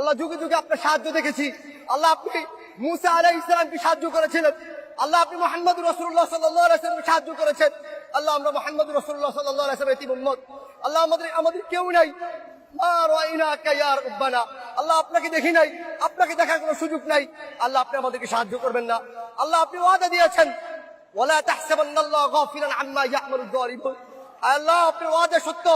আল্লাহ যুগে যুগে আপনার সাহায্য দেখেছি। আল্লাহ আপনি মুসা আলাইহিস সালামকে সাহায্য করেছিলেন। আল্লাহ আপনি মুহাম্মদ রাসূলুল্লাহ সাল্লাল্লাহু আলাইহি ওয়াসাল্লামকে সাহায্য করেছেন। আল্লাহ আমরা মুহাম্মদ রাসূলুল্লাহ সাল্লাল্লাহু আলাইহি ওয়াসাল্লামের এতিম উম্মত। আল্লাহ আমাদের কেউ নাই। আল্লাহ আপনাকে দেখি নাই, আপনাকে দেখার কোনো সুযোগ নাই। আল্লাহ আপনি আমাদেরকে সাহায্য করবেন না। আল্লাহ আপনি ওয়াদা দিয়েছেন, ওয়ালা তাহসাবান্নাল্লাহা গাফিলান আম্মা ইয়া'মালুয যালিমুন। আল্লাহ আপনি ওয়াদা সত্য।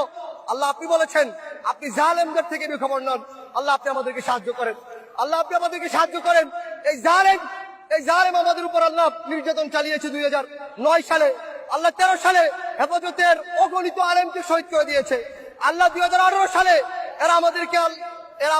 আল্লাহ আপনি বলেছেন আপনি জালেমদের থেকে বেখবর নন। আল্লাহ আপনি আমাদেরকে সাহায্য করেন। আল্লাহ আপনি আমাদেরকে সাহায্য করেন। এই জালেম আমাদের উপর আল্লাহ নির্যাতন চালিয়েছে 2009 সালে। আল্লাহ 13 সালে হেফাজতের অগণিত আলেমকে শহীদ করে দিয়েছে। আল্লাহ 2018 সালে এরা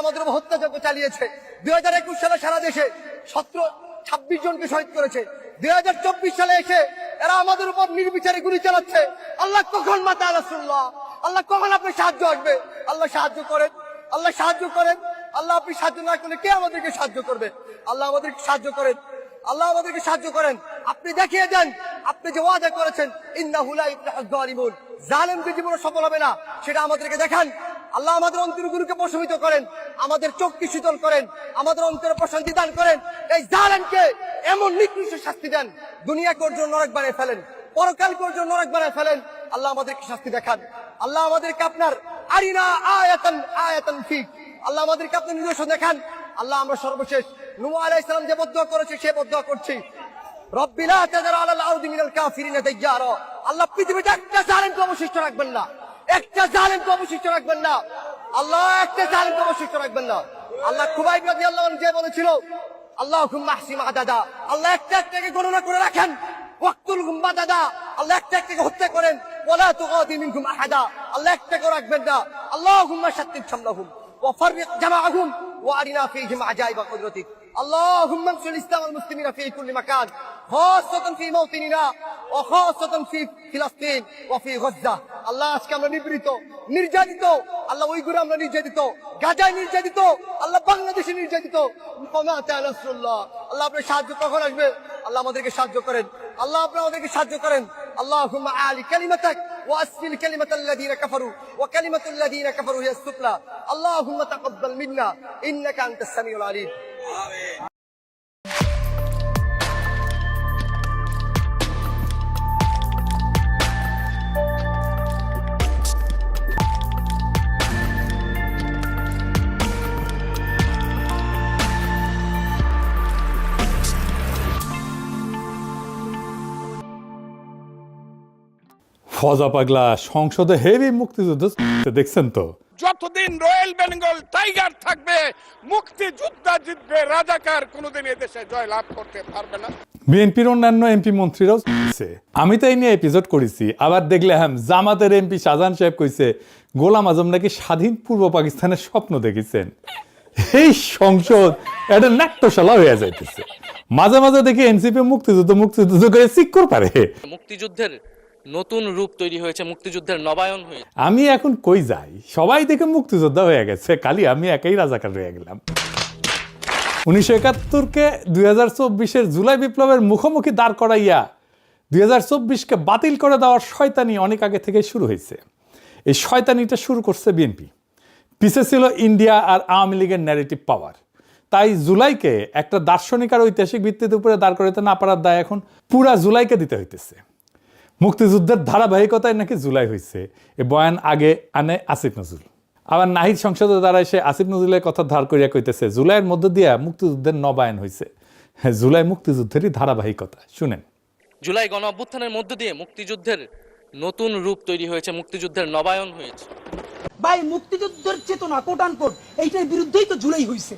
আমাদের উপর হত্যাযজ্ঞ চালিয়েছে। 2021 সালে সারা দেশে 26 জনকে শহীদ করেছে। 2024 সালে এসে এরা আমাদের উপর নির্বিচারে গুলি চালাচ্ছে। আল্লাহ কখন মাতা রাসূলুল্লাহ, আল্লাহ কখন আপনি সাহায্য আসবে? আল্লাহ সাহায্য করেন, আল্লাহ সাহায্য করেন। আল্লাহ আপনি সাহায্য না করলে কে আমাদেরকে সাহায্য করবে? আল্লাহ আমাদেরকে সাহায্য করেন, আল্লাহ আমাদেরকে সাহায্য করেন। আপনি দেখিয়ে দেন, আপনি যে ওয়াদা করেছেন ইন্নাহু লা ইফলাহুয যালিমুন, জালেমদের জীবনে সফল হবে না, সেটা আমাদেরকে দেখান। আল্লাহ আমাদের অন্তরগুলোকে প্রশমিত করেন, আমাদের চোখকে শীতল করেন, আমাদের অন্তরে প্রশান্তি দান করেন। এই জালেমকে এমন নিকৃষ্ট শাস্তি দেন, দুনিয়াকে ওর জন্য নরক বানিয়ে ফেলেন, পরকালকে ওর জন্য নরক বানিয়ে ফেলেন। আল্লাহ আমাদেরকে শাস্তি দেখান। আল্লাহ আমাদেরকে আপনার আরিনা আয়াতান ফিক, আল্লাহ আমাদেরকে আপনি নিদর্শন দেখান। আল্লাহ আমরা সর্বশেষ নূহ আলাইহিস সালাম যে বদদুয়া করেছে সে বদদুয়া করছি, রব্বি লা তাযার আলাল আরদি মিনাল কাফিরিনা দাইয়ারা। আল্লাহ পৃথিবীতে একটা জালেমকে অবশিষ্ট রাখবেন না, একটা জালেমকে অবশিষ্ট রাখবেন না। আল্লাহ একটা জালেমকে অবশিষ্ট রাখবেন না। আল্লাহ খুবাইব রাদিয়াল্লাহু আনহু যে বলেছিল আল্লাহুম্মা আহসিন আদাদা, আল্লাহ একটা একটাকে গণনা করে রাখেন। ওয়াক্তুলহুম বাদাদা, আল্লাহ একটা একটাকে হত্যা করেন। ওয়ালা তুগাদি মিনহুম আহাদা, আল্লাহ একটাকে রাখবেন না। আল্লাহুম্মা শাত্তিত শামলাহুম ওয়া ফাররিক জামাআহুম ওয়া আরিনা ফীহিম আজাইবা কুদরতিক। আল্লাহুম্মা আনসুর ইসলাম ওয়াল মুসলিমিনা ফী কুল্লি মাকান, খাসাতান ফী মাওতিনিনা ওয়া খাসাতান ফী ফিলিস্তিন ওয়া ফী গাজ্জা। আল্লাহ আজকে আমরা নিপীড়িত, নির্যাতিত। আল্লাহ উইগুরে আমরা নির্যাতিত, গাজায় নির্যাতিত, আল্লাহ বাংলাদেশে নির্যাতিত। রাসূলুল্লাহ, আল্লাহ আপনার সাহায্য কখন আসবে? আল্লাহ আমাদেরকে সাহায্য করেন, আল্লাহ আপনি আমাদেরকে সাহায্য করেন। আল্লাহুম্মা আলি কালিমাতাক ওয়া আসফিল কালিমাতাল্লাযীনা কাফারু ওয়া কালিমাতুল্লাযীনা কাফারু হিয়া সুফলা। আল্লাহুম্মা তাকাব্বাল মিন্না ইন্নাকা আনতাস সামিউল আলিম। আমিন। ফজা পাগলা সংসদে হেভি মুক্তিযুদ্ধ দেখছেন তো? যতদিন রয়্যাল বেঙ্গল টাইগার থাকবে মুক্তিযোদ্ধা জিতবে, রাজাকার কোনোদিন এদেশে জয়লাভ করতে পারবে না। বিএনপির অন্যান্য এমপি মন্ত্রীরাও আমি তো এই নিয়ে এপিসোড করেছি। আবার দেখলাম জামাতের এমপি শাহজাহান সাহেব কইছে গোলাম আজম নাকি স্বাধীন পূর্ব পাকিস্তানের স্বপ্ন দেখেছেন। এই সংসদ একটা নাট্যশালা হয়ে যাইতেছে। মাঝে মাঝে দেখি এনসিপি মুক্তিযুদ্ধ করে চিক্কর পারে। মুক্তিযুদ্ধের নতুন রূপ তৈরি হয়েছে, মুক্তিযুদ্ধের নবায়ন হয়েছে। আমি এখন কই যাই, সবাই দেখে মুক্তিযোদ্ধা হয়ে গেছে, খালি আমি একাই রাজাকার হয়ে গেলাম। 1971-কে 2024-এর জুলাই বিপ্লবের মুখোমুখি দাঁড় করাইয়া 2024-কে বাতিল করে দেওয়ার শয়তানি অনেক আগে থেকে শুরু হয়েছে। এই শয়তানিটা শুরু করছে বিএনপি, পিছে ছিল ইন্ডিয়া আর আওয়ামী লীগের ন্যারেটিভ পাওয়ার। তাই জুলাইকে একটা দার্শনিক আর ঐতিহাসিক ভিত্তির উপরে দাঁড় করাতে না পারার দায় এখন পুরা জুলাইকে দিতে হইতেছে। মুক্তিযুদ্ধের ধারাবাহিকতায় নাকি জুলাই হয়েছে, এ বয়ান আগে আনে আসিফ নজরুল। আবার নাহিদ সংসদে দাঁড়ায় সে আসিফ নজরুলের কথা ধার করিয়া কইতেছে জুলাইয়ের মধ্য দিয়া মুক্তিযুদ্ধের নবায়ন হয়েছে। হ্যাঁ, জুলাই মুক্তিযুদ্ধেরই ধারাবাহিকতা। শুনেন, জুলাই গণ অভ্যুত্থানের মধ্য দিয়ে মুক্তিযুদ্ধের নতুন রূপ তৈরি হয়েছে, মুক্তিযুদ্ধের নবায়ন হয়েছে। ভাই মুক্তিযুদ্ধের চেতনা কোট আনকোট এইটার বিরুদ্ধেই তো জুলাই হয়েছে।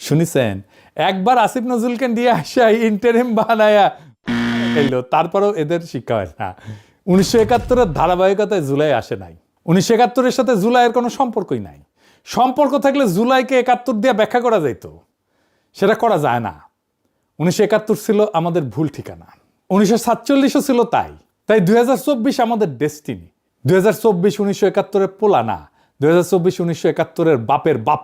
শুনিছেন? একবার আসিফ নজরুলকে দিয়ে আসা ইন্টারিম বানায়া এলো, তারপরেও এদের শিক্ষা হয় না। 1971-এর ধারাবাহিকতায় জুলাই আসে নাই। 1971-এর সাথে জুলাইয়ের কোনো সম্পর্কই নাই। সম্পর্ক থাকলে জুলাইকে 71 দিয়ে ব্যাখ্যা করা যাইতো, সেটা করা যায় না। 1971 ছিল আমাদের ভুল ঠিকানা, 1947-ও ছিল তাই। 2024 আমাদের ডেস্টিনি। 2024 1971-এর পোলা না, 2024 1971-এর বাপের বাপ।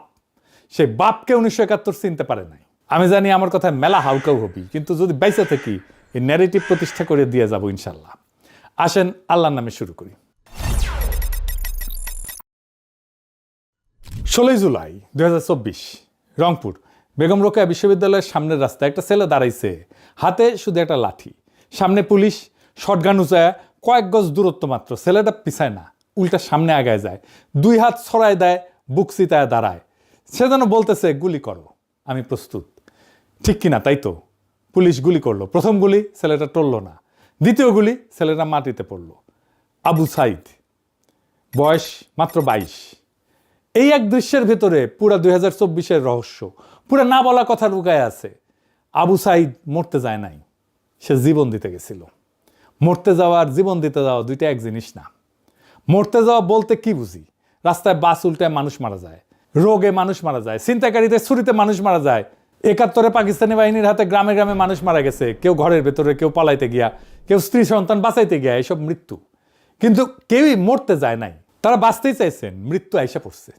সেই বাপকে 1971 চিনতে পারে নাই। আমি জানি আমার কথায় মেলা হাউকাউ হবি, কিন্তু যদি বাইসা থাকি এই ন্যারেটিভ প্রতিষ্ঠা করে দিয়ে যাব ইনশাল্লাহ। আসেন আল্লাহর নামে শুরু করি। 16 জুলাই 2024 রংপুর বেগম রোকেয়া বিশ্ববিদ্যালয়ের সামনের রাস্তায় একটা ছেলে দাঁড়াইছে, হাতে শুধু একটা লাঠি, সামনে পুলিশ, শটগান উঁচায়, কয়েক গজ দূরত্ব মাত্র। ছেলেটা পিছায় না, উল্টা সামনে আগায় যায়, 2 হাত ছড়ায় দেয়, বুক চিতায় দাঁড়ায়। সে যেন বলতেছে গুলি করো, আমি প্রস্তুত। ঠিক কিনা? তাই তো, পুলিশ গুলি করলো। প্রথম গুলি ছেলেটা টলল না, দ্বিতীয় গুলি ছেলেটা মাটিতে পড়লো। আবু সাইদ, বয়স মাত্র 22। এই এক দৃশ্যের ভেতরে পুরা 2024-এর রহস্য, পুরা না বলা কথা লুকায় আছে। আবু সাইদ মরতে যায় নাই, সে জীবন দিতে গেছিল। মরতে যাওয়া আর জীবন দিতে যাওয়া দুইটা এক জিনিস না। মরতে যাওয়া বলতে কি বুঝি? রাস্তায় বাস উল্টায় মানুষ মারা যায়, রোগে মানুষ মারা যায়, ছিনতাইকারীদের ছুরিতে মানুষ মারা যায়। 71-এ পাকিস্তানি বাহিনীর হাতে গ্রামে গ্রামে মানুষ মারা গেছে, কেউ ঘরের ভেতরে, কেউ পালাইতে গিয়া, কেউ স্ত্রী সন্তান বাঁচাইতে গিয়া, এসব মৃত্যু। কিন্তু কেউই মরতে যায় নাই, তারা বাঁচতেই চাইছেন, মৃত্যু আইসা পড়ছে।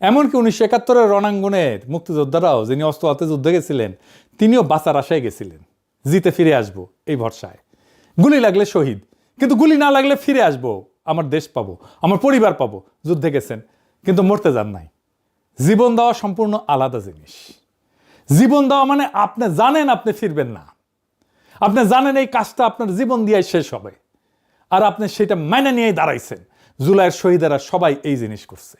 এমনকি 1971-এর রণাঙ্গনের মুক্তিযোদ্ধারাও, যিনি অস্ত্র হাতে যুদ্ধে গেছিলেন, তিনিও বাঁচার আশায় গেছিলেন, জিতে ফিরে আসবো এই ভরসায়। গুলি লাগলে শহীদ, কিন্তু গুলি না লাগলে ফিরে আসবো, আমার দেশ পাবো, আমার পরিবার পাবো। যুদ্ধে গেছেন কিন্তু মরতে যান নাই। জীবন দেওয়া সম্পূর্ণ আলাদা জিনিস। জীবন দেওয়া মানে আপনি জানেন আপনি ফিরবেন না, আপনি জানেন এই কাজটা আপনার জীবন দিয়ে শেষ হবে, আর আপনি সেটা মাইনে নিয়েই দাঁড়াইছেন। জুলাইয়ের শহীদেরা সবাই এই জিনিস করছে।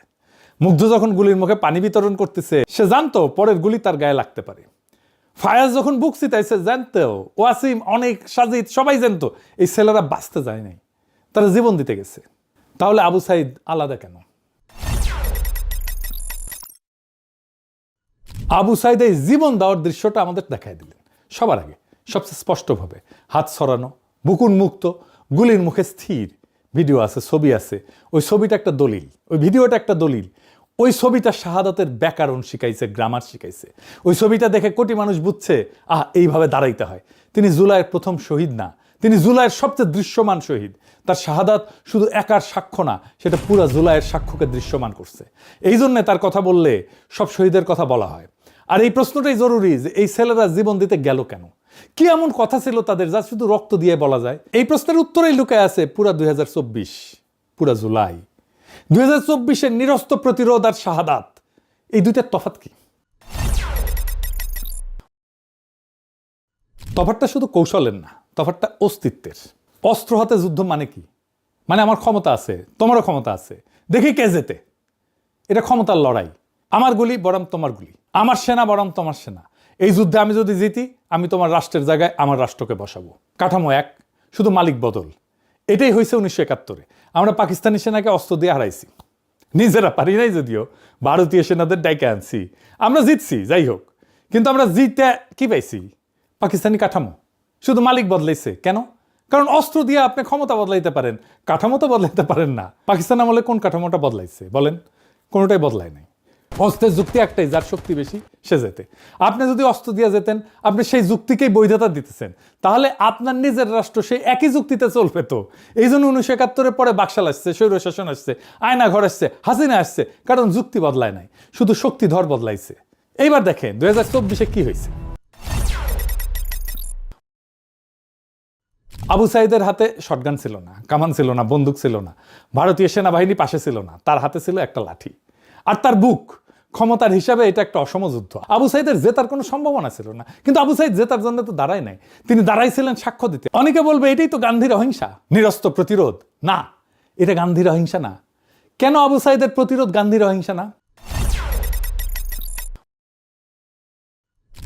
মুগ্ধ যখন গুলির মুখে পানি বিতরণ করতেছে, সে জানতো পরের গুলি তার গায়ে লাগতে পারে। ফায়াজ যখন বুক চিতাইছে, জানতো, ওয়াসিম, অনেক, সাজিদ সবাই জানতো এই ছেলেরা বাঁচতে যায় নাই, তারা জীবন দিতে গেছে। তাহলে আবু সাইদ আলাদা কেন? আবু সাইদ এই জীবন দেওয়ার দৃশ্যটা আমাদের দেখাই দিলেন সবার আগে, সবচেয়ে স্পষ্টভাবে। হাত ছড়ানো, বুক উন্মুক্ত, গুলির মুখে স্থির। ভিডিও আছে, ছবি আছে। ওই ছবিটা একটা দলিল, ওই ভিডিওটা একটা দলিল। ওই ছবিটা শাহাদাতের ব্যাকরণ শিখাইছে, গ্রামার শিখাইছে। ওই ছবিটা দেখে কোটি মানুষ বুঝছে, এইভাবে দাঁড়াইতে হয়। তিনি জুলাইয়ের প্রথম শহীদ না, তিনি জুলাইয়ের সবচেয়ে দৃশ্যমান শহীদ। তার শাহাদাত শুধু একার সাক্ষ্য না, সেটা পুরা জুলাইয়ের সাক্ষ্যকে দৃশ্যমান করছে। এই জন্যে তার কথা বললে সব শহীদের কথা বলা হয়। আর এই প্রশ্নটাই জরুরি যে এই ছেলেরা জীবন দিতে গেল কেন? কি এমন কথা ছিল তাদের যা শুধু রক্ত দিয়ে বলা যায়? এই প্রশ্নের উত্তরেই লুকায় আছে পুরা 2024, পুরা জুলাই। 2024-এর নিরস্ত প্রতিরোধ আর শাহাদাত, এই দুইটার তফাৎ কি? তফাৎটা শুধু কৌশলের না, তফাৎটা অস্তিত্বের। অস্ত্র হাতে যুদ্ধ মানে কি? মানে আমার ক্ষমতা আছে, তোমারও ক্ষমতা আছে, দেখি কে জেতে। এটা ক্ষমতার লড়াই। আমার গুলি বরং তোমার গুলি, আমার সেনা বরং তোমার সেনা। এই যুদ্ধে আমি যদি জিতি, আমি তোমার রাষ্ট্রের জায়গায় আমার রাষ্ট্রকে বসাবো। কাঠামো এক, শুধু মালিক বদল। এটাই হয়েছে 1971-এ। আমরা পাকিস্তানি সেনাকে অস্ত্র দিয়ে হারাইছি, নিজেরা পারি নাই যদিও, ভারতীয় সেনাদের ডাইকে আনছি, আমরা জিতছি, যাই হোক। কিন্তু আমরা জিতে কি পাইছি? পাকিস্তানি কাঠামো, শুধু মালিক বদলাইছে। কেন? কারণ অস্ত্র দিয়ে আপনি ক্ষমতা বদলাইতে পারেন, কাঠামো তো বদলাইতে পারেন না। পাকিস্তান আমলে কোন কাঠামোটা বদলাইছে বলেন? কোনোটাই বদলায় নাই। অস্ত্রের যুক্তি একটাই, যার শক্তি বেশি সে যেতে। আপনি যদি অস্ত্র দিয়ে যেতেন, আপনি সেই যুক্তিকেই বৈধতা দিতেছেন, তাহলে আপনার নিজের রাষ্ট্র সেই একই যুক্তিতে চলবে তো। এই জন্য 1971-এর পরে বাকশাল আসছে, স্বৈরশাসন আসছে, আয়না ঘর আসছে, হাসিনা আসছে, কারণ যুক্তি বদলায় নাই, শুধু শক্তিধর বদলাইছে। এইবার দেখেন 2024-এ কি হয়েছে। আবু সাইদের হাতে শটগান ছিল না, কামান ছিল না, বন্দুক ছিল না, ভারতীয় সেনাবাহিনী পাশে ছিল না, তার হাতে ছিল একটা লাঠি আর তার বুক। ক্ষমতার হিসাবে এটা একটা অসম যুদ্ধ। আবু সাইদের জেতার কোনো সম্ভাবনা ছিল না, কিন্তু আবু সাইদ জেতার জন্য তো দাঁড়ায় নাই, তিনি দাঁড়াইছিলেন সাক্ষ্য দিতে। অনেকে বলবে এটাই তো গান্ধীর অহিংসা, নিরস্ত্র প্রতিরোধ। না, এটা গান্ধীর অহিংসা না। কেন আবু সাইদের প্রতিরোধ গান্ধীর অহিংসা না?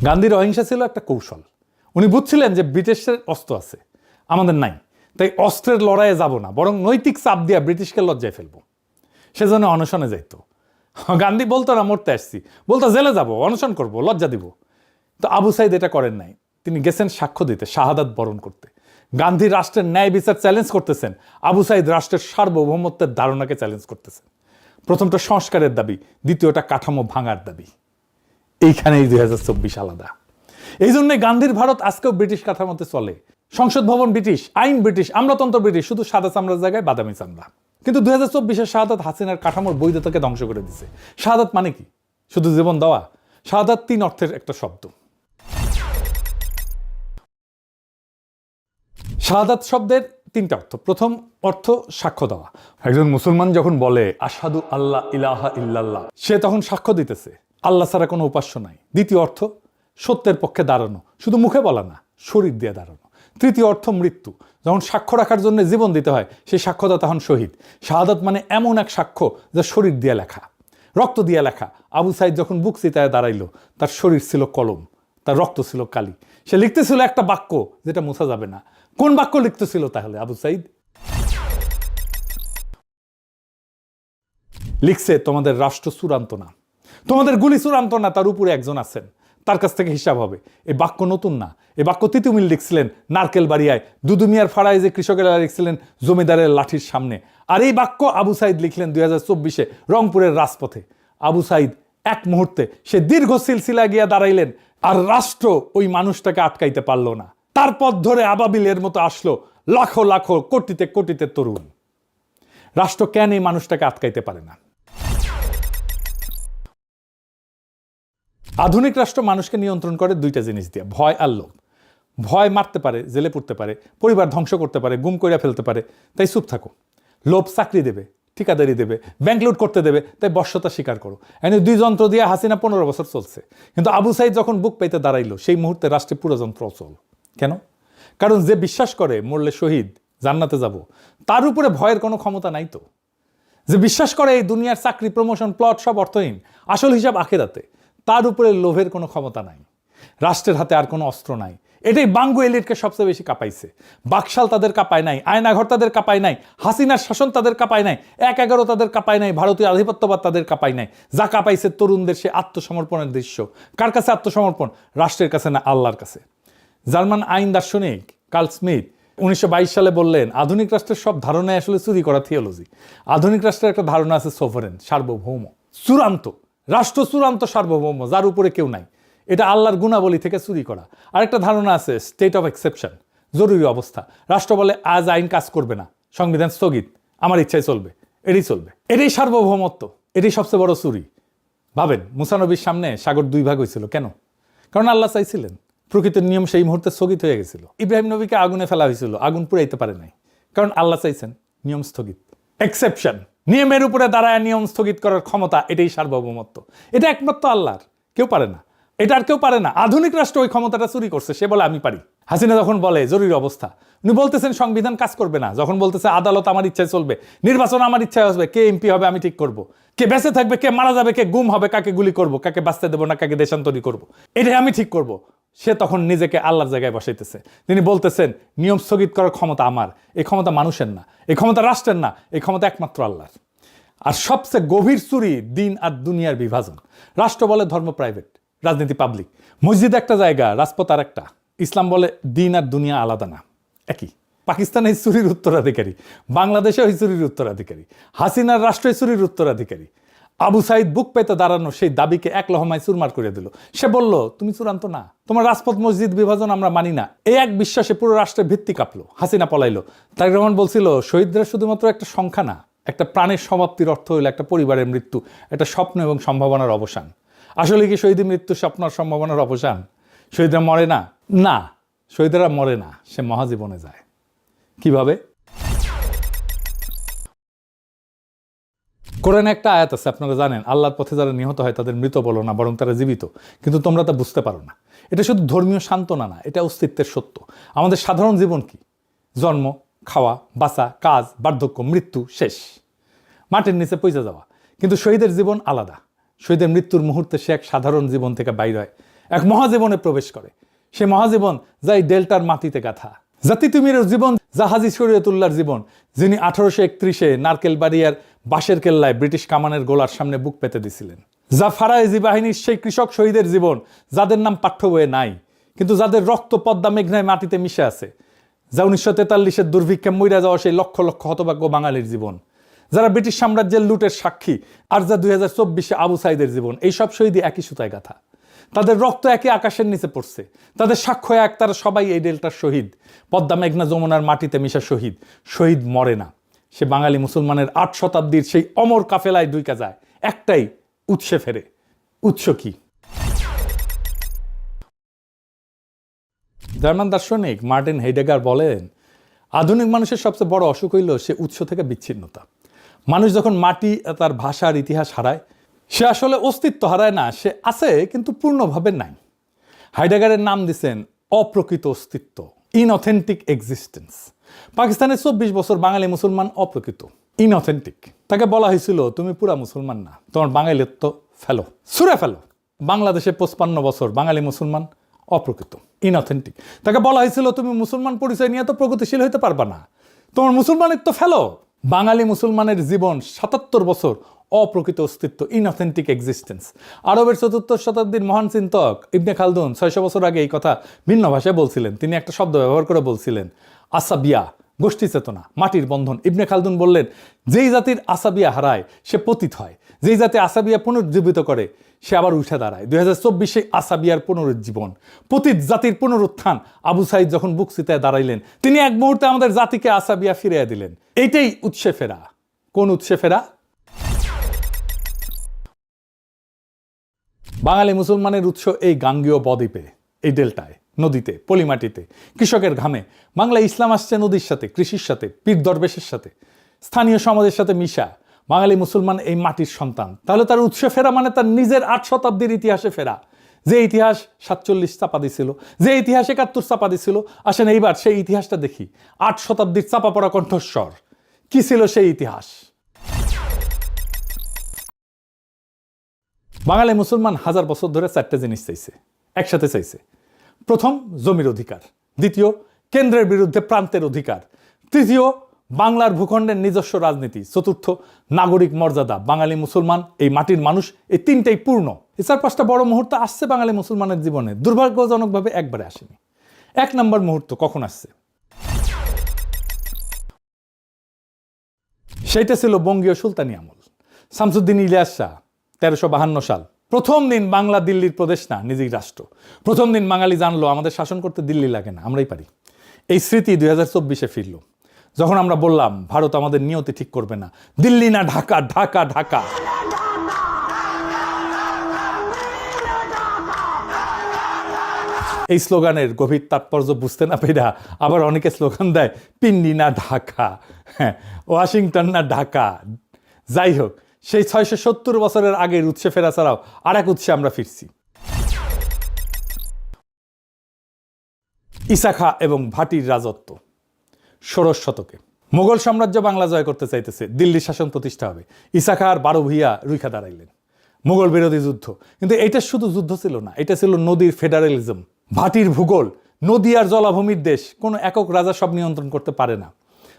গান্ধীর অহিংসা ছিল একটা কৌশল। উনি বুঝছিলেন যে ব্রিটিশের অস্ত্র আছে, আমাদের নাই, তাই অস্ত্রের লড়াইয়ে যাব না, বরং নৈতিক চাপ দিয়া ব্রিটিশকে লজ্জায় ফেলবো। সেজন্য অনশনে যাইতো। গান্ধী বলতো না মরতে আসছি, বলতো জেলে যাব, অনশন করব, লজ্জা দিব। তো আবু সাইদ এটা করেন নাই, তিনি গেছেন সাক্ষ্য দিতে, শাহাদাত বরণ করতে। গান্ধী রাষ্ট্রের ন্যায় বিচার চ্যালেঞ্জ করতেছেন, আবু সাইদ রাষ্ট্রের সার্বভৌমত্বের ধারণাকে চ্যালেঞ্জ করতেছেন। প্রথমটা সংস্কারের দাবি, দ্বিতীয়টা কাঠামো ভাঙার দাবি। এইখানেই 2024 আলাদা। এই জন্য গান্ধীর ভারত আজকেও ব্রিটিশ কাঠামোতে চলে। সংসদ ভবন ব্রিটিশ, আইন ব্রিটিশ, আমলাতন্ত্র ব্রিটিশ, শুধু সাদা চামড়ার জায়গায় বাদামি চামড়া। কিন্তু 2024-এর শাহাদাত হাসিনার কাঠামোর বৈধতাকে ধ্বংস করে দিছে। শাহাদাত মানে কি? শুধু জীবন দেওয়া? শাহাদাত 3 অর্থের একটা শব্দ। শাহাদাত শব্দের তিনটা অর্থ। প্রথম অর্থ সাক্ষ্য দেওয়া। একজন মুসলমান যখন বলে আশহাদু আল্লাহ ইলাহা ইল্লাল্লাহ, সে তখন সাক্ষ্য দিতেছে আল্লাহ ছাড়া কোনো উপাস্য নাই। দ্বিতীয় অর্থ সত্যের পক্ষে দাঁড়ানো, শুধু মুখে বলা না, শরীর দিয়ে দাঁড়ানো। তৃতীয় অর্থ মৃত্যু, যখন সাক্ষ্য রাখার জন্য জীবন দিতে হয় সেই সাক্ষ্যটা তখন শহীদ। শাহাদাত মানে এমন এক সাক্ষ্য যা শরীর দিয়ে লেখা, রক্ত দিয়ে লেখা। আবু সাইদ যখন বুক চিতায় দাঁড়াইলো, তার শরীর ছিল কলম, তার রক্ত ছিল কালি। সে লিখতেছিল একটা বাক্য যেটা মুছা যাবে না। কোন বাক্য লিখতেছিল তাহলে আবু সাইদ? লিখছে তোমাদের রাষ্ট্র চূড়ান্ত না, তোমাদের গুলি চূড়ান্ত না, তার উপরে একজন আছেন, তার কাছ থেকে হিসাব হবে। এই বাক্য নতুন না, এই বাক্য তিতুমিল লিখছিলেন নারকেল বাড়িয়ায়, দুদুমিয়ার ফাড়ায় যে কৃষকেরা লিখছিলেন জমিদারের লাঠির সামনে। আর এই বাক্য আবু সাইদ লিখলেন 2024 রংপুরের রাজপথে। আবু সাইদ এক মুহূর্তে সে দীর্ঘ সিলসিলায় গিয়া দাঁড়াইলেন, আর রাষ্ট্র ওই মানুষটাকে আটকাইতে পারলো না। তার পথ ধরে আবাবিলের মতো আসলো লাখো লাখো কোটিতে কোটিতে তরুণ। রাষ্ট্র কেন এই মানুষটাকে আটকাইতে পারে না? আধুনিক রাষ্ট্র মানুষকে নিয়ন্ত্রণ করে দুইটা জিনিস দিয়ে, ভয় আর লোভ। ভয় মারতে পারে, জেলে পড়তে পারে, পরিবার ধ্বংস করতে পারে, গুম কইরা ফেলতে পারে, তাই চুপ থাকো। লোভ চাকরি দেবে, ঠিকাদারি দেবে, ব্যাংক লুট করতে দেবে, তাই বশ্যতা স্বীকার করো। এনে দুই যন্ত্র দিয়ে হাসিনা 15 বছর চলছে। কিন্তু আবু সাইদ যখন বুক পাইতে দাঁড়াইলো, সেই মুহূর্তে রাষ্ট্রে পুরো যন্ত্র অচল। কেন? কারণ যে বিশ্বাস করে মরলে শহীদ, জান্নাতে যাব, তার উপরে ভয়ের কোনো ক্ষমতা নাই তো। যে বিশ্বাস করে এই দুনিয়ার চাকরি, প্রমোশন, প্লট সব অর্থহীন, আসল হিসাব আখিরাতে, তার উপরে লোভের কোনো ক্ষমতা নাই। রাষ্ট্রের হাতে আর কোনো অস্ত্র নাই। এটাই বাঙ্গু এলিটকে সবচেয়ে বেশি কাঁপাইছে। বাকশাল তাদের কাঁপায় নাই, আয়নাঘর তাদের কাঁপায় নাই, হাসিনার শাসন তাদের কাঁপায় নাই, 1/11 তাদের কাঁপায় নাই, ভারতীয় আধিপত্যবাদ তাদের কাঁপায় নাই। যা কাঁপাইছে তরুণদের সে আত্মসমর্পণের দৃশ্য। কার কাছে আত্মসমর্পণ? রাষ্ট্রের কাছে না, আল্লাহর কাছে। জার্মান আইন দার্শনিক কার্ল স্মিথ 1922 সালে বললেন, আধুনিক রাষ্ট্রের সব ধারণায় আসলে চুরি করা থিওলজি। আধুনিক রাষ্ট্রের একটা ধারণা আছে সোভারেন, সার্বভৌম, চূড়ান্ত রাষ্ট্র, চূড়ান্ত সার্বভৌম, যার উপরে কেউ নাই। এটা আল্লাহর গুণাবলী থেকে চুরি করা। আরেকটা ধারণা আছে স্টেট অফ এক্সেপশন, জরুরি অবস্থা। রাষ্ট্র বলে আজ আইন কাজ করবে না, সংবিধান স্থগিত, আমার ইচ্ছায় চলবে, এটাই চলবে। এটাই সার্বভৌমত্ব, এটাই সবচেয়ে বড় চুরি। ভাবেন, মুসা নবীর সামনে সাগর 2 ভাগ হয়েছিল কেন? কারণ আল্লাহ চাইছিলেন। প্রকৃতির নিয়ম সেই মুহূর্তে স্থগিত হয়ে গেছিল। ইব্রাহিম নবীকে আগুনে ফেলা হয়েছিল, আগুন পুড়াইতে পারে নাই, কারণ আল্লাহ চাইছেন, নিয়ম স্থগিত। এক্সেপশন, নিয়মের উপরে দাঁড়ায় নিয়ম স্থগিত করার ক্ষমতা, এটাই সার্বভৌমত্ব। এটা একমাত্র আল্লাহর, কেউ পারে না। এটা আর কেউ পারে না। আধুনিক রাষ্ট্র ওই ক্ষমতাটা চুরি করছে, সে বলে আমি পারি। হাসিনা যখন বলে জরুরি অবস্থা, উনি বলতেছেন সংবিধান কাজ করবে না। যখন বলতেছে আদালত আমার ইচ্ছায় চলবে, নির্বাচন আমার ইচ্ছায় আসবে, কে এমপি হবে আমি ঠিক করব, কে বেঁচে থাকবে, কে মারা যাবে, কে গুম হবে, কাকে গুলি করব, কাকে বাঁচতে দেবো না, কাকে দেশান্তরী করব, এটাই আমি ঠিক করব। সে তখন নিজেকে আল্লাহর জায়গায় বসাইতেছে। তিনি বলতেছেন নিয়ম স্থগিত করার ক্ষমতা আমার। এই ক্ষমতা মানুষের না, এই ক্ষমতা রাষ্ট্রের না, এই ক্ষমতা একমাত্র আল্লাহর। আর সবচেয়ে গভীর চুরি দিন আর দুনিয়ার বিভাজন। রাষ্ট্র বলে ধর্ম প্রাইভেট, রাজনীতি পাবলিক। মসজিদ একটা জায়গা, রাজপথ আর একটা। ইসলাম বলে দিন আর দুনিয়া আলাদা না, একই। পাকিস্তান এই চুরির উত্তরাধিকারী, বাংলাদেশে ওই চুরির উত্তরাধিকারী, হাসিনার রাষ্ট্রীয় চুরির উত্তরাধিকারী। আবু সাইদ বুক পেতে দাঁড়ানো সেই দাবিকে এক লহমায় চুরমার করে দিল। সে বলল তুমি চূড়ান্ত না, তোমার রাজপথ মসজিদ বিভাজন আমরা মানি না। এই এক বিশ্বাসে পুরো রাষ্ট্রের ভিত্তি কাঁপলো। হাসিনা পলাইলো। তারেক রহমান বলছিল শহীদরা শুধুমাত্র একটা সংখ্যা না, একটা প্রাণের সমাপ্তির অর্থ হইল একটা পরিবারের মৃত্যু, একটা স্বপ্ন এবং সম্ভাবনার অবসান। আসলে কি শহীদের মৃত্যু স্বপ্ন আর সম্ভাবনার অবসান? শহীদরা মরে না, না, শহীদরা মরে না, সে মহাজীবনে যায়। কিভাবে? কোরআনে একটা আয়াত আছে, আপনারা জানেন, আল্লাহর পথে যারা নিহত হয় তাদের মৃত বলো না, বরং তারা জীবিত। কিন্তু তোমরা তা বুঝতে পারো না। এটা শুধু ধর্মীয় সান্ত্বনা না, এটা অস্তিত্বের সত্য। আমাদের সাধারণ জীবন কি? জন্ম, খাওয়া, বাঁচা, কাজ, বার্ধক্য, মৃত্যু, শেষ, মাটির নিচে পৌঁছে যাওয়া। কিন্তু শহীদের জীবন আলাদা। শহীদের মৃত্যুর মুহূর্তে সে এক সাধারণ জীবন থেকে বাইর হয়, এক মহাজীবনে প্রবেশ করে। সে মহাজীবন যা এই ডেল্টার মাটিতে গাথা। জাতি তুমির জীবন, যা হাজী শরীয়তুল্লাহর জীবন, যিনি 1831 নারকেল বাড়িয়ার বাঁশের কেল্লায় ব্রিটিশ কামানের গোলার সামনে বুক পেতে দিছিলেন। যা ফারায়েজি বাহিনীর সেই কৃষক শহীদের জীবন, যাদের নাম পাঠ্য বইয়ে নাই, কিন্তু যাদের রক্ত পদ্মা মেঘনায় মাটিতে মিশে আছে। যা 1943 দুর্ভিক্ষে মইরা যাওয়া সেই লক্ষ লক্ষ হতভাগ্য বাঙালির জীবন, যারা ব্রিটিশ সাম্রাজ্যের লুটের সাক্ষী। আর যা 2024 আবু সাইদের জীবন। এই সব শহীদই একই সুতায় গাথা। তাদের রক্ত একই আকাশের নিচে পড়ছে, তাদের সাক্ষ্য এক, তারা সবাই এই ডেল্টার শহীদ। পদ্মা মেঘনা যমুনার মাটিতে মিশা শহীদ। শহীদ মরে না, সে বাঙালি মুসলমানের 8 শতাব্দীর সেই অমর কাফেলায় ডুইকা যায়, একটাই উৎসে ফেরে। উৎস কি? জার্মান দার্শনিক মার্টিন হেইডেগার বলেন, আধুনিক মানুষের সবচেয়ে বড় অসুখ হইল সে উৎস থেকে বিচ্ছিন্নতা। মানুষ যখন মাটি তার ভাষার ইতিহাস হারায়, সে আসলে অস্তিত্ব হারায় না, সে আছে কিন্তু পূর্ণভাবে নাই। হাইডেগারের নাম দিছেন অপ্রকৃত অস্তিত্ব, ইনঅথেন্টিক এক্সিস্টেন্স। পাকিস্তানের 24 বছর বাঙালি মুসলমান অপ্রকৃত, ইনঅথেন্টিক। তাকে বলা হয়েছিল তুমি পুরা মুসলমান না, তোমার বাঙালিত্ব ফেলো, ছুঁড়ে ফেলো। বাংলাদেশে 55 বছর বাঙালি মুসলমান অপ্রকৃত, ইনঅথেন্টিক। তাকে বলা হয়েছিল তুমি মুসলমান পরিচয় নিয়ে তো প্রগতিশীল হইতে পারবা না, তোমার মুসলমানিত্ব ফেলো। বাঙালি মুসলমানের জীবন 77 বছর অপ্রকৃত অস্তিত্ব, ইনঅথেন্টিক এক্সিস্টেন্স। আরবের 4th শতাব্দীর মহান চিন্তক ইবনে খালদুন 600 বছর আগে এই কথা ভিন্ন ভাষায় বলছিলেন। তিনি একটা শব্দ ব্যবহার করে বলছিলেন আসাবিয়া, গোষ্ঠী চেতনা, মাটির বন্ধন। ইবনে খালদুন বললেন যেই জাতির আসাবিয়া হারায় সে পতিত হয়, যেই জাতি আসাবিয়া পুনরুজ্জীবিত করে সে আবার উঠে দাঁড়ায়। 2024 আসাবিয়ার পুনরুজ্জীবন, পতিত জাতির পুনরুত্থান। আবু সাইদ যখন বুক চিতায় দাঁড়াইলেন, তিনি এক মুহূর্তে আমাদের জাতিকে আসাবিয়া ফিরিয়ে দিলেন। এইটাই উৎসে ফেরা। কোন উৎসে ফেরা? বাঙালি মুসলমানের উৎস এই গাঙ্গেয় বদ্বীপে, এই ডেল্টায়, নদীতে, পলিমাটিতে, কৃষকের ঘামে। বাংলা ইসলাম আসছে নদীর সাথে, কৃষির সাথে, পীর দরবেশের সাথে, স্থানীয় সমাজের সাথে মিশা। বাঙালি মুসলমান এই মাটির সন্তান। তাহলে তার উৎসে ফেরা মানে তার নিজের 8 শতাব্দীর ইতিহাসে ফেরা। যে ইতিহাস 47 চাপা দিছিল, যে ইতিহাস 71 চাপা দিছিল। আসেন এইবার সেই ইতিহাসটা দেখি। 8 শতাব্দীর চাপা পড়া কণ্ঠস্বর কি ছিল সেই ইতিহাস? বাঙালি মুসলমান 1000 বছর ধরে 4টে জিনিস চাইছে, একসাথে চাইছে। প্রথম, জমির অধিকার। দ্বিতীয়, কেন্দ্রের বিরুদ্ধে প্রান্তের অধিকার। তৃতীয়, বাংলার ভূখণ্ডের নিজস্ব রাজনীতি। চতুর্থ, নাগরিক মর্যাদা। বাঙালি মুসলমান, এই মাটির মানুষ, এই 3টাই পূর্ণ। এই 4-5টা বড় মুহূর্ত আসছে বাঙালি মুসলমানের জীবনে, দুর্ভাগ্যজনকভাবে একবারে আসেনি। 1 নম্বর মুহূর্ত কখন আসছে? সেইটা ছিল বঙ্গীয় সুলতানি আমল। শামসুদ্দিন ইলিয়াস শাহ 1352 সাল। প্রথম দিন বাংলা দিল্লির প্রদেশ না, নিজেই রাষ্ট্র। প্রথম দিন বাঙালি জানলো আমাদের শাসন করতে দিল্লি লাগে না, আমরাই পারি। এই স্মৃতি 2024-এ ফিরল, যখন আমরা বললাম ভারত আমাদের নিয়তি ঠিক করবে না, দিল্লি না ঢাকা, ঢাকা ঢাকা। এই স্লোগানের গভীর তাৎপর্য বুঝতে না পেরা আবার অনেকে স্লোগান দেয় পিন্ডি না ঢাকা, হ্যাঁ, ওয়াশিংটন না ঢাকা। যাই হোক, সেই 670 বছরের আগের উৎসে ফেরা ছাড়াও আর এক উৎসে আমরা ফিরছি। ঈসা খাঁ এবং ভাটির রাজত্ব 16 শতকে। মোগল সাম্রাজ্য বাংলা জয় করতে চাইতেছে, দিল্লির শাসন প্রতিষ্ঠা হবে। ঈসা খাঁ আর 12 ভূঁইয়া রুখা দাঁড়াইলেন। মোগল বিরোধী যুদ্ধ। কিন্তু এটা শুধু যুদ্ধ ছিল না, এটা ছিল নদীর ফেডারেলিজম। ভাটির ভূগোল, নদী আর জলাভূমির দেশ, কোনো একক রাজা সব নিয়ন্ত্রণ করতে পারে না।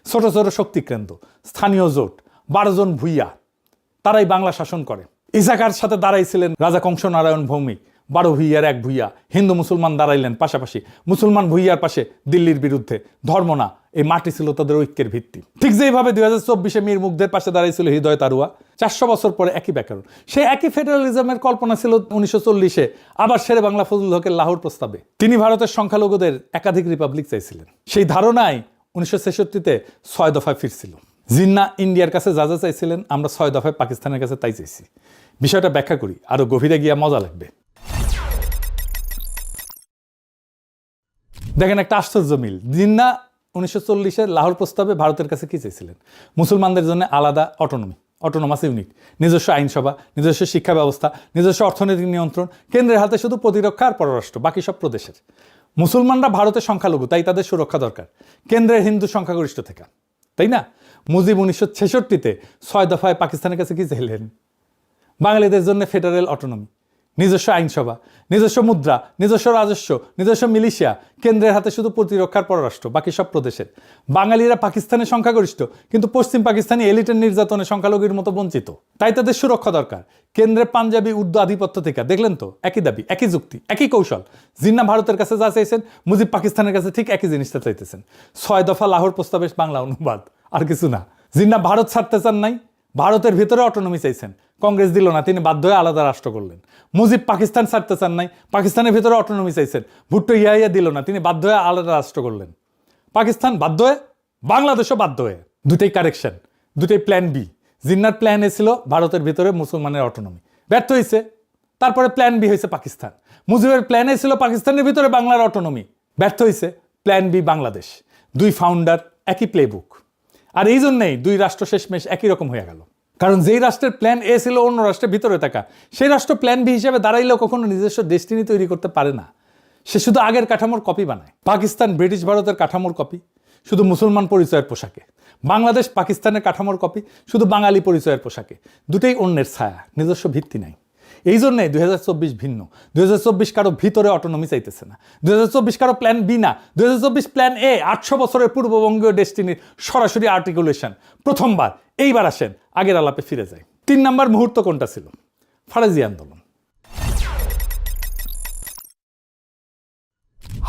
ছোট ছোট শক্তিকেন্দ্র, স্থানীয় জোট, 12 জন ভূঁইয়া, তারাই বাংলা শাসন করে। ঈসা খাঁর সাথে দাঁড়াইছিলেন রাজা কংস নারায়ণ ভৌমিক, 12 ভূঁইয়ার 1 ভূঁইয়া। হিন্দু মুসলমান দাঁড়াইলেন পাশাপাশি, মুসলমান ভূঁইয়ার পাশে দিল্লির বিরুদ্ধে। ধর্ম না, এই মাটি ছিল তাদের ঐক্যের ভিত্তি। ঠিক যেভাবে 2024-এ মীর মুগ্ধের পাশে দাঁড়াইছিল হৃদয় তারুয়া। 400 বছর পরে একই ব্যাকরণ, সেই একই ফেডারেলিজমের কল্পনা ছিল 1940-এ আবার শেরে বাংলা ফজলুল হকের লাহোর প্রস্তাবে। তিনি ভারতের সংখ্যালঘুদের একাধিক রিপাবলিক চাইছিলেন। সেই ধারণায় 1966-তে 6 দফায় ফিরছিল। জিন্না ইন্ডিয়ার কাছে যা যা চাইছিলেন, আমরা 6 দফায় পাকিস্তানের কাছে তাই চাইছি। বিষয়টা ব্যাখ্যা করি, আরো গভীরে গিয়া মজা লাগবে। দেখেন একটা আশ্চর্য মিল। জিন্না 1940-এর লাহোর প্রস্তাবে ভারতের কাছে কি চেয়েছিলেন? মুসলমানদের জন্য আলাদা অটোনমি, অটোনোমাস ইউনিট, নিজস্ব আইনসভা, নিজস্ব শিক্ষা ব্যবস্থা, নিজস্ব অর্থনৈতিক নিয়ন্ত্রণ, কেন্দ্রের হাতে শুধু প্রতিরক্ষা আর পররাষ্ট্র, বাকি সব প্রদেশের। মুসলমানরা ভারতের সংখ্যালঘু, তাই তাদের সুরক্ষা দরকার কেন্দ্রের হিন্দু সংখ্যাগরিষ্ঠ থেকে, তাই না? মুজিব 1966-তে 6 দফায় পাকিস্তানের কাছে কি চাইলেন? বাঙালিদের জন্য ফেডারেল অটোনমি, নিজস্ব আইনসভা, নিজস্ব মুদ্রা, নিজস্ব রাজস্ব, নিজস্ব মিলিশিয়া, কেন্দ্রের হাতে শুধু প্রতিরক্ষার পররাষ্ট্র, বাকি সব প্রদেশের। বাঙালিরা পাকিস্তানের সংখ্যাগরিষ্ঠ, কিন্তু পশ্চিম পাকিস্তানি এলিটের নির্যাতনে সংখ্যালঘুর মতো বঞ্চিত, তাই তাদের সুরক্ষা দরকার কেন্দ্রের পাঞ্জাবি উর্দু আধিপত্য থেকে। দেখলেন তো, একই দাবি, একই যুক্তি, একই কৌশল। জিন্না ভারতের কাছে যা চাইছেন, মুজিব পাকিস্তানের কাছে ঠিক একই জিনিসটা চাইতেছেন। 6 দফা লাহোর প্রস্তাবের বাংলা অনুবাদ, আর কিছু না। জিন্না ভারত ছাড়তে চান নাই, ভারতের ভিতরে অটোনমি চাইছেন, কংগ্রেস দিল না, তিনি বাধ্য হয়ে আলাদা রাষ্ট্র করলেন। মুজিব পাকিস্তান ছাড়তে চান নাই, পাকিস্তানের ভিতরে অটোনমি চাইছেন, ভুট্টো ইয়া দিল না, তিনি বাধ্য হয়ে আলাদা রাষ্ট্র করলেন। পাকিস্তান বাধ্য হয়ে, বাংলাদেশও বাধ্য হয়ে। দুটাই কারেকশন, দুটাই প্ল্যান বি। জিন্নার প্ল্যান এ ছিল ভারতের ভিতরে মুসলমানের অটোনমি, ব্যর্থ হয়েছে। তারপরে প্ল্যান বি হয়েছে পাকিস্তান। মুজিবের প্ল্যান এ ছিল পাকিস্তানের ভিতরে বাংলার অটোনমি, ব্যর্থ হয়েছে। Plan B Bangladesh. 2 ফাউন্ডার, একই প্লেবুক। আর এই জন্যেই দুই রাষ্ট্র শেষমেশ একই রকম হয়ে গেল। কারণ যেই রাষ্ট্রের প্ল্যান এ ছিল অন্য রাষ্ট্রের ভিতরে থাকা, সেই রাষ্ট্র প্ল্যান বি হিসেবে দাঁড়াইলেও কখনো নিজস্ব ডেস্টিনি তৈরি করতে পারে না। সে শুধু আগের কাঠামোর কপি বানায়। পাকিস্তান ব্রিটিশ ভারতের কাঠামোর কপি, শুধু মুসলমান পরিচয়ের পোশাকে। বাংলাদেশ পাকিস্তানের কাঠামোর কপি, শুধু বাঙালি পরিচয়ের পোশাকে। দুটোই অন্যের ছায়া, নিজস্ব ভিত্তি নাই। এই জন্যই 2024 ভিন্ন। 2024 কারো ভিতরে অটোনমি চাইতেছে না। 2024 কারো প্ল্যান বি না। 2024 প্ল্যান এ, 800 বছরের পূর্ববঙ্গীয় ডেস্টিনির সরাসরি আর্টিকুলেশন। প্রথমবার এইবার আসেন আগের আলাপে ফিরে যায়। 3 নম্বর মুহূর্ত কোনটা ছিল? ফারাজি আন্দোলন।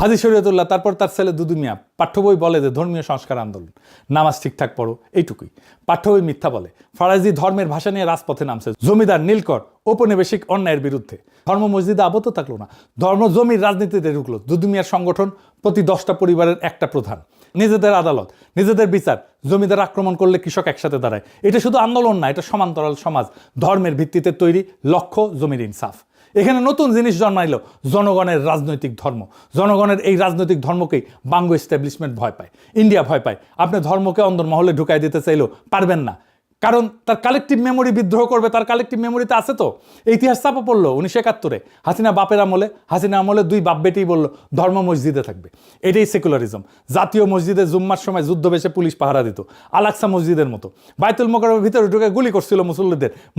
হাজী শরীয়তুল্লাহ, তারপর তার ছেলে দুদু মিয়া। পাঠ্য বই বলে যে ধর্মীয় সংস্কার আন্দোলন, নামাজ ঠিকঠাক পড়ো, এইটুকুই। পাঠ্য বই মিথ্যা বলে। ফারাজি ধর্মের ভাষা নিয়ে রাজপথে নামছে, জমিদার নীলকর ঔপনিবেশিক অন্যায়ের বিরুদ্ধে। ধর্ম মসজিদে আবদ্ধ থাকলো না, ধর্ম জমির রাজনীতিতে ঢুকলো। দুদু মিয়ার সংগঠন প্রতি 10টা পরিবারের একটা প্রধান, নিজেদের আদালত, নিজেদের বিচার। জমিদার আক্রমণ করলে কৃষক একসাথে দাঁড়ায়। এটা শুধু আন্দোলন না, এটা সমান্তরাল সমাজ, ধর্মের ভিত্তিতে তৈরি, লক্ষ্য জমির ইনসাফ। এখানে নতুন জিনিস জন্মাইল, জনগণের রাজনৈতিক ধর্ম। জনগণের এই রাজনৈতিক ধর্মকেই বাংলো এস্টাবলিশমেন্ট ভয় পায়, ইন্ডিয়া ভয় পায়। আপনি ধর্মকে অন্দরমহলে ঢুকাই দিতে চাইলেও পারবেন না, কারণ তার কালেকটিভ মেমোরি বিদ্রোহ করবে। তার কালেকটিভ মেমোরিতে আছে তো। ইতিহাস চাপা পড়লো 1971-এ হাসিনা বাপের আমলে। হাসিনা আমলে 2 বাপ বেটেই বললো ধর্ম মসজিদে থাকবে। এটাই সেকুলারিজম। জাতীয় মসজিদে জুম্মার সময় যুদ্ধবেশে পুলিশ পাহারা দিত, আলাকসা মসজিদের মতো। বাইতুল মোকাররমের ভিতরে ঢুকে গুলি করছিল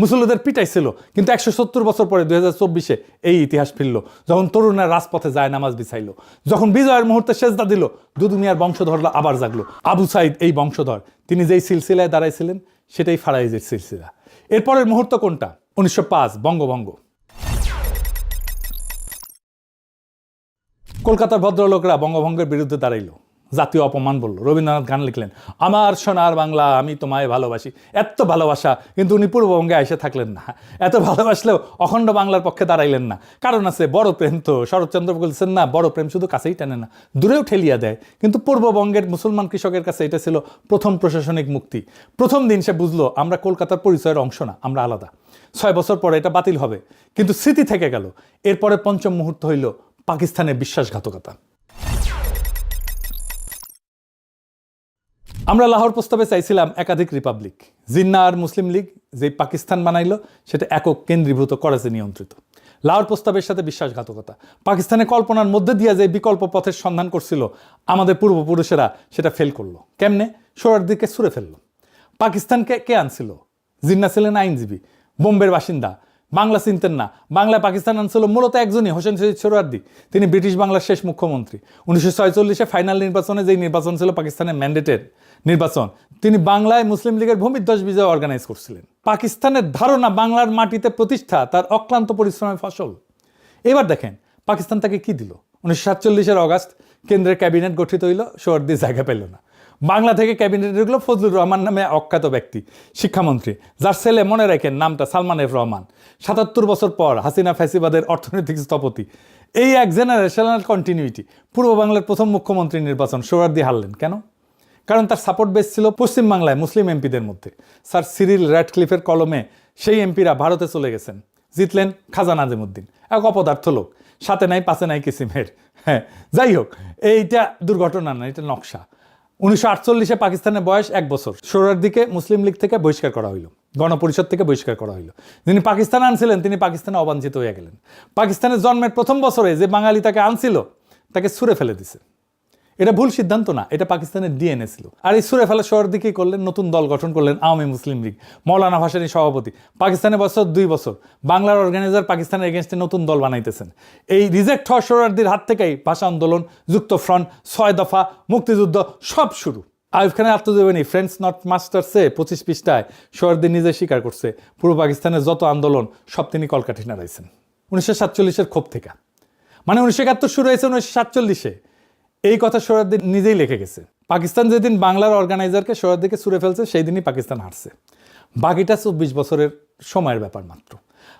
মুসল্লিদের পিটাইছিল। কিন্তু 170 বছর পরে 2024-এ এই ইতিহাস ফিরল, যখন তরুণরা রাজপথে যায় নামাজ বিছাইল, যখন বিজয়ের মুহূর্তে সেজদা দিল। দুদু মিয়ার বংশধররা আবার জাগলো। আবু সাইদ এই বংশধর, তিনি যেই সিলসিলায় দাঁড়াইছিলেন সেটাই ফারাইজের সিলসিলা। এরপরের মুহূর্ত কোনটা? 1905 বঙ্গভঙ্গ। কলকাতার ভদ্রলোকরা বঙ্গভঙ্গের বিরুদ্ধে দাঁড়াইল, জাতীয় অপমান বলল। রবীন্দ্রনাথ গান লিখলেন, আমার সোনার বাংলা আমি তোমায় ভালোবাসি। এত ভালোবাসা, কিন্তু উনি পূর্ববঙ্গে এসে থাকলেন না। এত ভালোবাসলেও অখণ্ড বাংলার পক্ষে দাঁড়াইলেন না। কারণ আছে, বড় প্রেম তো। শরৎচন্দ্র বলছেন না, বড় প্রেম শুধু কাছেই টানে না, দূরেও ঠেলিয়া দেয়। কিন্তু পূর্ববঙ্গের মুসলমান কৃষকের কাছে এটা ছিল প্রথম প্রশাসনিক মুক্তি। প্রথম দিন সে বুঝলো আমরা কলকাতার পরিচয়ের অংশ না, আমরা আলাদা। 6 বছর পরে এটা বাতিল হবে, কিন্তু স্মৃতি থেকে গেল। এরপরে পঞ্চম মুহূর্ত হইল পাকিস্তানের বিশ্বাসঘাতকতা। আমরা লাহোর প্রস্তাবে চাইছিলাম একাধিক রিপাবলিক। জিন্না আর মুসলিম লীগ যে পাকিস্তান বানাইলো সেটা একক কেন্দ্রীভূত, করাচি নিয়ন্ত্রিত। লাহোর প্রস্তাবের সাথে বিশ্বাসঘাতকতা। পাকিস্তানের কল্পনার মধ্যে দিয়ে যে বিকল্প পথের সন্ধান করছিল আমাদের পূর্বপুরুষেরা, সেটা ফেল করলো। কেমনে? সোহরাওয়ার্দীকে ছুঁড়ে ফেললো। পাকিস্তানকে কে আনছিল? জিন্না ছিলেন আইনজীবী, বোম্বের বাসিন্দা, বাংলা চিনতেন না। বাংলায় পাকিস্তান আনছিল মূলত একজনই, হোসেন শহীদ সোহরাওয়ার্দী। তিনি ব্রিটিশ বাংলার শেষ মুখ্যমন্ত্রী। 1946-এ ফাইনাল নির্বাচনে, যেই নির্বাচন ছিল পাকিস্তানের ম্যান্ডেটের নির্বাচন, তিনি বাংলায় মুসলিম লীগের ভূমিধ্বস বিজয় অর্গানাইজ করছিলেন। পাকিস্তানের ধারণা বাংলার মাটিতে প্রতিষ্ঠা তার অক্লান্ত পরিশ্রমের ফসল। এবার দেখেন পাকিস্তান তাকে কি দিল। 1947-এর অগাস্ট কেন্দ্রের ক্যাবিনেট গঠিত হইল, সোহরাওয়ার্দী জায়গা পেল না। বাংলা থেকে ক্যাবিনেটে ঢুকলো ফজলুর রহমান নামে অখ্যাত ব্যক্তি, শিক্ষামন্ত্রী, যার ছেলে, মনে রাখেন নামটা, সালমান এফ রহমান। 77 বছর পর হাসিনা ফ্যাসিবাদের অর্থনৈতিক স্থপতি। এই এক জেনারেশনাল কন্টিনিউটি। পূর্ব বাংলার প্রথম মুখ্যমন্ত্রী নির্বাচন সোহরাওয়ার্দী হারলেন কেন? কারণ তার সাপোর্ট বেস ছিল পশ্চিমবাংলায় মুসলিম এমপিদের মধ্যে। স্যার সিরিল র্যাডক্লিফের কলমে সেই এমপিরা ভারতে চলে গেছেন। জিতলেন খাজা নাজিমুদ্দিন, এক অপদার্থ লোক, সাথে নাই পাশে নাই কিসিমের। হ্যাঁ, যাই হোক, এইটা দুর্ঘটনা না, এটা নকশা। 1948-এ পাকিস্তানের বয়স 1 বছর। সোহরাওয়ার্দীকে মুসলিম লীগ থেকে বহিষ্কার করা হইল, গণপরিষদ থেকে বহিষ্কার করা হইল। যিনি পাকিস্তান আনছিলেন তিনি পাকিস্তানে অবাঞ্ছিত হয়ে গেলেন। পাকিস্তানের জন্মের প্রথম বছরে যে বাঙালি তাকে আনছিল তাকে ছুঁড়ে ফেলে দিছে। এটা ভুল সিদ্ধান্ত না, এটা পাকিস্তানের ডিএনএ ছিল। আর এই ছুঁড়ে ফেলা সোহরাওয়ার্দী করলেন, নতুন দল গঠন করলেন আওয়ামী মুসলিম লীগ। মৌলানা ভাসানী সভাপতি। পাকিস্তানের বছর 2 বছর। বাংলার অর্গানাইজার পাকিস্তানের এগেনস্টে নতুন দল বানাইতেছেন। এই রিজেক্ট হওয়া সোহরাওয়ার্দীর হাত থেকেই ভাষা আন্দোলন, যুক্ত ফ্রন্ট, 6 দফা, মুক্তিযুদ্ধ সব শুরু। আইয়ুব খানের আত্মজীবনী ফ্রেন্ডস নট মাস্টার্সে 25 পৃষ্ঠায় সোহরাওয়ার্দী নিজে স্বীকার করছে পূর্ব পাকিস্তানের যত আন্দোলন সব তিনি কলকাঠি নাড়াইছেন 1947-এর ক্ষোভ থেকে। মানে 1971 শুরু হয়েছে 1947-এ। এই কথা সোহরাওয়ার্দী নিজেই লিখে গেছে। পাকিস্তান যেদিন বাংলার অর্গানাইজারকে সোহরাওয়ার্দীকে ছুঁড়ে ফেলছে সেই দিনই পাকিস্তান হারছে। বাকিটা 24 বছরের সময়ের ব্যাপার মাত্র।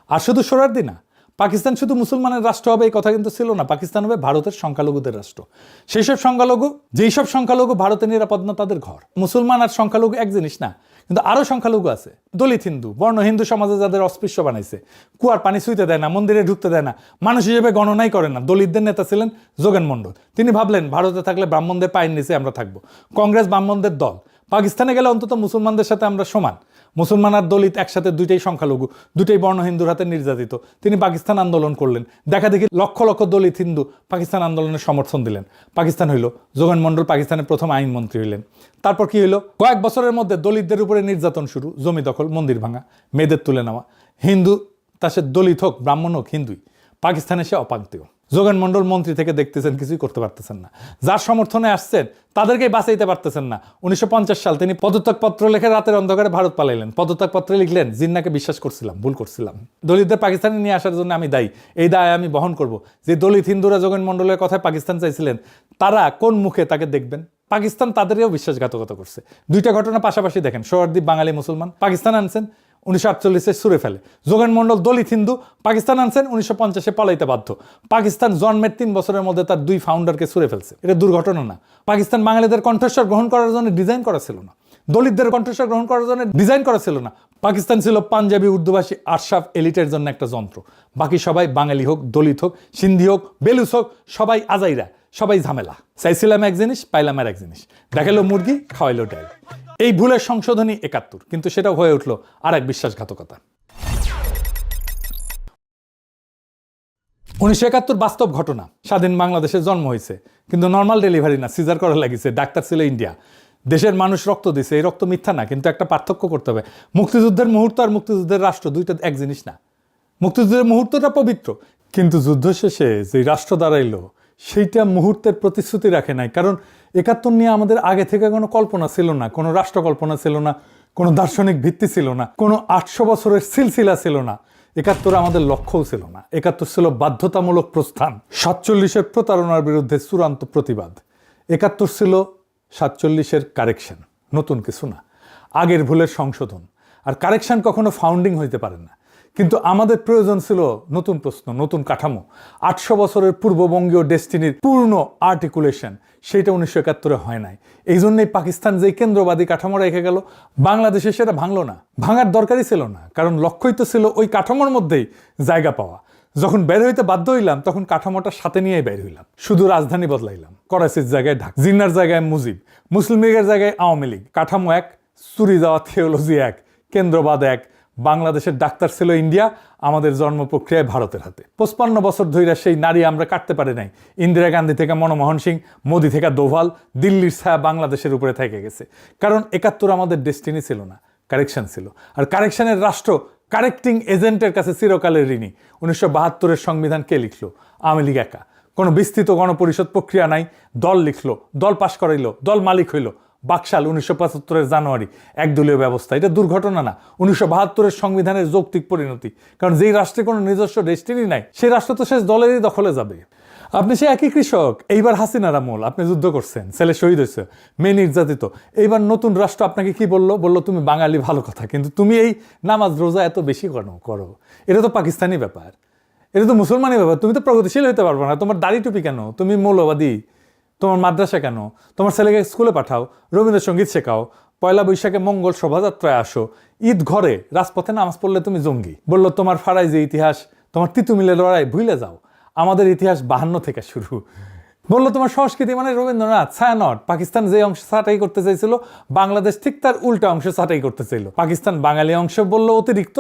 আর শুধু সোহরাওয়ার্দী না, পাকিস্তান শুধু মুসলমানের রাষ্ট্র হবে এই কথা কিন্তু ছিল না, পাকিস্তান হবে ভারতের সংখ্যালঘুদের রাষ্ট্র। সেই সব সংখ্যালঘু, যেই সব সংখ্যালঘু ভারতে নিরাপদ না তাদের ঘর। মুসলমান আর সংখ্যালঘু এক জিনিস না, কিন্তু আরো সংখ্যালঘু আছে, দলিত হিন্দু, বর্ণ হিন্দু সমাজে যাদের অস্পৃশ্য বানাইছে, কুয়ার পানি ছুঁইতে দেয় না, মন্দিরে ঢুকতে দেয় না, মানুষ হিসেবে গণনাই করে না। দলিতদের নেতা ছিলেন যোগেন মন্ডল। তিনি ভাবলেন ভারতে থাকলে ব্রাহ্মণদের পায়ের নিচে আমরা থাকবো, কংগ্রেস ব্রাহ্মণদের দল, পাকিস্তানে গেলে অন্তত মুসলমানদের সাথে আমরা সমান। মুসলমান আর দলিত একসাথে, দুইটাই সংখ্যালঘু, দুইটাই বর্ণ হিন্দুর হাতে নির্যাতিত। তিনি পাকিস্তান আন্দোলন করলেন, দেখা দেখি লক্ষ লক্ষ দলিত হিন্দু পাকিস্তান আন্দোলনের সমর্থন দিলেন। পাকিস্তান হইল, যোগেন মন্ডল পাকিস্তানের প্রথম আইনমন্ত্রী হইলেন। তারপর কি হইল, কয়েক বছরের মধ্যে দলিতদের উপরে নির্যাতন শুরু, জমি দখল, মন্দির ভাঙা, মেয়েদের তুলে নেওয়া। হিন্দু তা সে দলিত হোক, ব্রাহ্মণ হোক, হিন্দুই, পাকিস্তানে সে অপান্তীয়। যোগেন মন্ডল মন্ত্রী থেকে দেখতেছেন, কিছুই করতে পারতেছেন না। যার সমর্থনে আসছেন তাদেরকেই বাঁচাইতে পারতেছেন না। 1950 সাল তিনি পদত্যাগপত্র লিখে রাতের অন্ধকারে ভারত পালাইলেন। পদত্যাগপত্রে লিখলেন, জিন্নাকে বিশ্বাস করছিলাম, ভুল করছিলাম, দলিতদের পাকিস্তানে নিয়ে আসার জন্য আমি দায়ী, এই দায় আমি বহন করব। যে দলিত হিন্দুরা যোগেন মন্ডলের কথায় পাকিস্তান চাইছিলেন, তারা কোন মুখে তাকে দেখবেন? পাকিস্তান তাদেরও বিশ্বাসঘাতকতা করছে। দুইটা ঘটনা পাশাপাশি দেখেন, সোহরাদ্বীপ বাঙালি মুসলমান, পাকিস্তান আনছেন 1948 ছুড়ে ফেলে। যোগেন মন্ডল দলিত হিন্দু, পাকিস্তান আনছেন 1950 পালাইতে বাধ্য। পাকিস্তান জন্মের 3 বছরের মধ্যে তার 2 ফাউন্ডারকে ছুড়ে ফেলছে। এটা দুর্ঘটনা না। পাকিস্তান বাঙালিদের কণ্ঠস্বর গ্রহণ করার জন্য ডিজাইন করা ছিল না, দলিতদের কণ্ঠস্বর গ্রহণ করার জন্য ডিজাইন করা ছিল না। পাকিস্তান ছিল পাঞ্জাবি উর্দুভাষী আশরাফ এলিটের জন্য একটা যন্ত্র। বাকি সবাই বাঙালি হোক, দলিত হোক, সিন্ধি হোক, বেলুচ হোক, সবাই আজাইরা, সবাই ঝামেলা। চাইছিলাম এক জিনিস, পাইলাম আর এক জিনিস, দেখালো মুরগি, খাওয়াইলো ডাল। এই ভুলের সংশোধনী 71, কিন্তু সেটাও হয়ে উঠলো আর এক বিশ্বাসঘাতকতা। 1971 বাস্তব ঘটনা। স্বাধীন বাংলাদেশে জন্ম হয়েছে, কিন্তু নর্মাল ডেলিভারি না, সিজার করা লাগিছে। ডাক্তার ছিল ইন্ডিয়া। দেশের মানুষ রক্ত দিছে, এই রক্ত মিথ্যা না, কিন্তু একটা পার্থক্য করতে হবে। মুক্তিযুদ্ধের মুহূর্ত আর মুক্তিযুদ্ধের রাষ্ট্র দুইটা এক জিনিস না। মুক্তিযুদ্ধের মুহূর্তটা পবিত্র, কিন্তু যুদ্ধ শেষে যে রাষ্ট্র দাঁড়াইলো সেইটা মুহূর্তের প্রতিশ্রুতি রাখে নাই। কারণ 71 নিয়ে আমাদের আগে থেকে কোনো কল্পনা ছিল না, কোনো রাষ্ট্র কল্পনা ছিল না, কোনো দার্শনিক ভিত্তি ছিল না, কোনো 800 বছরের সিলসিলা ছিল না। 71 আমাদের লক্ষ্যও ছিল না। 71 ছিল বাধ্যতামূলক প্রস্থান, 47-এর প্রতারণার বিরুদ্ধে চূড়ান্ত প্রতিবাদ। 71 ছিল 47-এর কারেকশন, নতুন কিছু না, আগের ভুলের সংশোধন। আর কারেকশন কখনো ফাউন্ডিং হইতে পারে না, কিন্তু আমাদের প্রয়োজন ছিল নতুন প্রশ্ন, নতুন কাঠামো। 800 বছরের পূর্ববঙ্গীয় ডেস্টিনির পূর্ণ আর্টিকুলেশন, সেটা 1971 হয় নাই। এই জন্যই পাকিস্তান যেই কেন্দ্রবাদী কাঠামো রেখে গেল, বাংলাদেশে সেটা ভাঙলো না, ভাঙার দরকারই ছিল না। কারণ লক্ষ্যই তো ছিল ওই কাঠামোর মধ্যেই জায়গা পাওয়া। যখন বের হইতে বাধ্য হইলাম, তখন কাঠামোটা সাথে নিয়েই বের হইলাম। শুধু রাজধানী বদলাইলাম, করাচির জায়গায় ঢাকা, জিন্নার জায়গায় মুজিব, মুসলিম লীগের জায়গায় আওয়ামী লীগ। কাঠামো এক, চুরি যাওয়া থিওলজি এক, কেন্দ্রবাদ এক। বাংলাদেশের ডাক্তার ছিল ইন্ডিয়া, আমাদের জন্ম প্রক্রিয়ায় ভারতের হাতে। 55 বছর ধরে সেই নারী আমরা কাটতে পারি নাই। ইন্দিরা গান্ধী থেকে মনমোহন সিং, মোদি থেকে দোভাল, দিল্লির ছায়া বাংলাদেশের উপরে থেকে গেছে। কারণ 71 আমাদের ডেস্টিনি ছিল না, কারেকশন ছিল। আর কারেকশনের রাষ্ট্র কারেক্টিং এজেন্টের কাছে চিরকালের ঋণী। 1972-এর সংবিধান কে লিখলো? আওয়ামী লীগ একা। কোনো বিস্তৃত গণপরিষদ প্রক্রিয়া নাই, দল লিখলো, দল পাশ করাইলো, দল মালিক হইল। বাকশাল 1975-এর জানুয়ারি, একদলীয় ব্যবস্থা। এটা দুর্ঘটনা না, 1972-এর সংবিধানের যৌক্তিক পরিণতি। কারণ যেই রাষ্ট্রে কোনো নিজস্ব ডেস্টিনি নাই, সেই রাষ্ট্র তো শেষ দলেরই দখলে যাবে। আপনি সে একই কৃষক, এইবার হাসিনার আমল, আপনি যুদ্ধ করছেন, ছেলে শহীদ হয়েছে, মেয়ে নির্যাতিত। এইবার নতুন রাষ্ট্র আপনাকে কি বললো? বললো তুমি বাঙালি, ভালো কথা, কিন্তু তুমি এই নামাজ রোজা এত বেশি করো। এটা তো পাকিস্তানি ব্যাপার, এটা তো মুসলমানি ব্যাপার। তুমি তো প্রগতিশীল হতে পারবে না। তোমার দাড়ি টুপি কেন? তুমি মৌলবাদী। তোমার মাদ্রাসা কেন? তোমার ছেলেকে স্কুলে পাঠাও, রবীন্দ্রসঙ্গীত শেখাও, পয়লা বৈশাখে মঙ্গল শোভাযাত্রায় আসো, ঈদ ঘরে রাজপথে নামাজ পড়লে তুমি জঙ্গি। বললো তোমার ফারাই যে ইতিহাস, তোমার তিতুমিলের লড়াই ভুলে যাও, আমাদের ইতিহাস 52 থেকে শুরু। বললো তোমার সংস্কৃতি মানে রবীন্দ্রনাথ, ছায়ানট। পাকিস্তান যে অংশ ছাঁটাই করতে চাইছিল, বাংলাদেশ ঠিক তার উল্টা অংশ ছাঁটাই করতে চাইল। পাকিস্তান বাঙালি অংশ বললো অতিরিক্ত,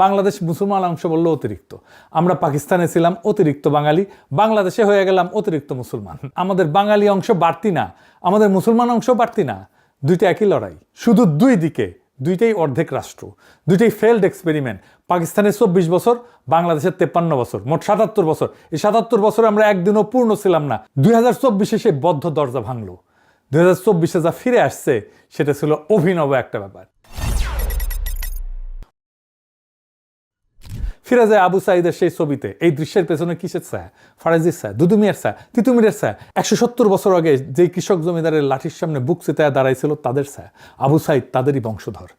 বাংলাদেশ মুসলমান অংশ বললো অতিরিক্ত। আমরা পাকিস্তানে ছিলাম অতিরিক্ত বাঙালি, বাংলাদেশে হয়ে গেলাম অতিরিক্ত মুসলমান। আমাদের বাঙালি অংশ বাড়তি না, আমাদের মুসলমান অংশ বাড়তি না, দুইটা একই লড়াই, শুধু দুই দিকে, দুইটাই অর্ধেক রাষ্ট্র, দুইটাই ফেল্ড এক্সপেরিমেন্ট। পাকিস্তানের 24 বছর, বাংলাদেশের 53 বছর, মোট 77 বছর। এই 77 বছরে আমরা একদিনও পূর্ণ ছিলাম না। 2024-এ সে বদ্ধ দরজা ভাঙলো। 2024-এ যা ফিরে আসছে সেটা ছিল অভিনব একটা ব্যাপার। ফিরে যায় আবু সাইদের সেই ছবিতে। এই দৃশ্যের পেছনে কিসের ছায়া? ফারাজির ছায়া, দুদুমিয়ার ছায়া, তিতুমিরের ছায়া। 170 বছর আগে যে কৃষক জমিদারের লাঠির সামনে বুক চিতায় দাঁড়াইছিল তাদের ছায়া। আবু সাইদ তাদেরই বংশধর।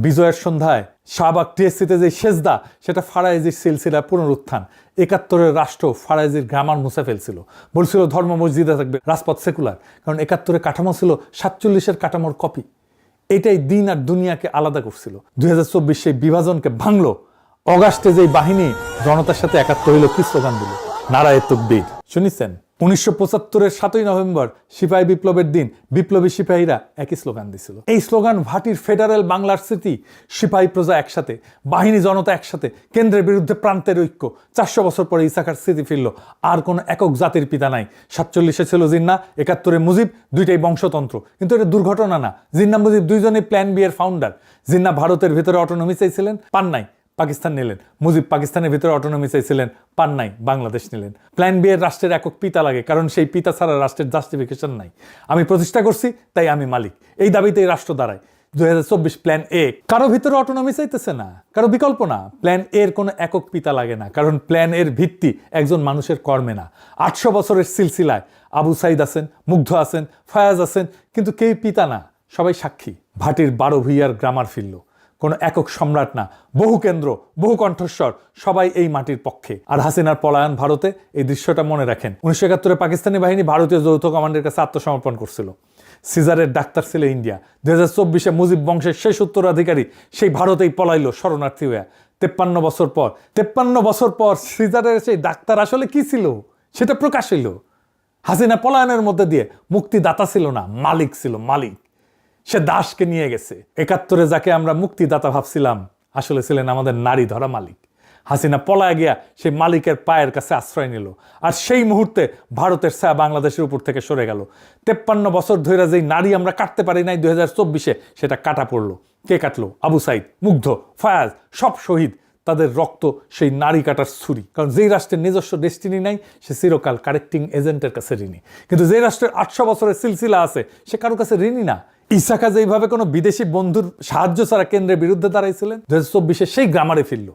বিজয়ের সন্ধ্যায় শাহবাগ টিএসসিতে যে সেজদা, সেটা ফারাইজির সিলসিলা পুনরুত্থান। 71-এর রাষ্ট্র ফারাইজির গ্রামার মুছে ফেলছিল, বলছিল ধর্ম মসজিদে থাকবে, রাজপথ সেকুলার। কারণ 71-এর কাঠামো ছিল 47-এর কাঠামোর কপি। এটাই দিন আর দুনিয়াকে আলাদা করছিল। 2024 সেই বিভাজনকে ভাঙলো। অগাস্টে যেই বাহিনী জনতার সাথে একাত্ম হইল, কি স্লোগান দিল? নারায়ে তাকবীর। শুনেছেন? 1975-এর 7ই নভেম্বর সিপাহী বিপ্লবের দিন বিপ্লবী সিপাহীরা একই স্লোগান দিছিল। এই স্লোগান ভাটির ফেডারেল বাংলার স্মৃতি। সিপাহী প্রজা একসাথে, বাহিনী জনতা একসাথে, কেন্দ্রের বিরুদ্ধে প্রান্তের ঐক্য। 400 বছর পরে ইসাখার স্মৃতি ফিরল। আর কোনো একক জাতির পিতা নাই। 47-এ ছিল জিন্নাহ, 71-এ মুজিব, দুইটাই বংশতন্ত্র। কিন্তু এটা দুর্ঘটনা না। জিন্নাহ মুজিব দুইজনেই প্ল্যান বি এর ফাউন্ডার। জিন্নাহ ভারতের ভিতরে অটোনমি চাইছিলেন, পান নাই, পাকিস্তান নিলেন। মুজিব পাকিস্তানের ভিতরে অটোনমি চাইছিলেন, পান নাই, বাংলাদেশ নিলেন। প্ল্যান বি এর রাষ্ট্রের একক পিতা লাগে, কারণ সেই পিতা ছাড়া রাষ্ট্রের জাস্টিফিকেশন নাই। আমি প্রতিষ্ঠা করছি, তাই আমি মালিক, এই দাবিতেই রাষ্ট্র দাঁড়ায়। 2024 প্ল্যান এ। কারো ভিতরে অটোনমি চাইতেছে না, কারো বিকল্প না। প্ল্যান এর কোনো একক পিতা লাগে না, কারণ প্ল্যান এর ভিত্তি একজন মানুষের কর্মে না। 800 বছরের সিলসিলায় আবু সাইদ আছেন, মুগ্ধ আছেন, ফায়াজ আছেন, কিন্তু কেউ পিতা না, সবাই সাক্ষী। ভাটির 12 ভূঁইয়ার গ্রামার ফিরল। কোনো একক সম্রাট না, বহু কেন্দ্র, বহু কণ্ঠস্বর, সবাই এই মাটির পক্ষে। আর হাসিনার পলায়ন ভারতে, এই দৃশ্যটা মনে রাখেন। 1971-এ পাকিস্তানি বাহিনী ভারতীয় যৌথ কমান্ডের কাছে আত্মসমর্পণ করছিল। সিজারের ডাক্তার ছিল ইন্ডিয়া। 2024-এ মুজিব বংশের শেষ উত্তরাধিকারী সেই ভারতেই পলাইলো শরণার্থী হয়ে। 53 বছর পর সিজারের সেই ডাক্তার আসলে কি ছিল সেটা প্রকাশ হইল। হাসিনা পলায়নের মধ্যে দিয়ে মুক্তিদাতা ছিল না, মালিক ছিল, মালিক। সে দাসকে নিয়ে গেছে। 71-এ যাকে আমরা মুক্তিদাতা ভাবছিলাম, আসলে ছিলেন আমাদের নারী ধরা মালিক। হাসিনা পলায় গিয়া সেই মালিকের পায়ের কাছে আশ্রয় নিল। আর সেই মুহূর্তে ভারতের ছায়া বাংলাদেশের উপর থেকে সরে গেল। 53 বছর ধরে যেই নারী আমরা কাটতে পারি নাই, 2024-এ সেটা কাটা পড়লো। কে কাটলো? আবু সাইদ, মুগ্ধ, ফায়াজ, সব শহীদ। তাদের রক্ত সেই নারী কাটার ছুরি। কারণ যেই রাষ্ট্রের নিজস্ব ডেস্টিনি নাই, সে চিরকাল কারেক্টিং এজেন্টের কাছে ঋণী। কিন্তু যে রাষ্ট্রের 800 বছরের সিলসিলা আছে, সে কারো কাছে ঋণী না। ইসাকা যেইভাবে কোনো বিদেশি বন্ধুর সাহায্য ছাড়া কেন্দ্রের বিরুদ্ধে দাঁড়াইছিলেন, 2024-এ সেই গ্রামারে ফিরল।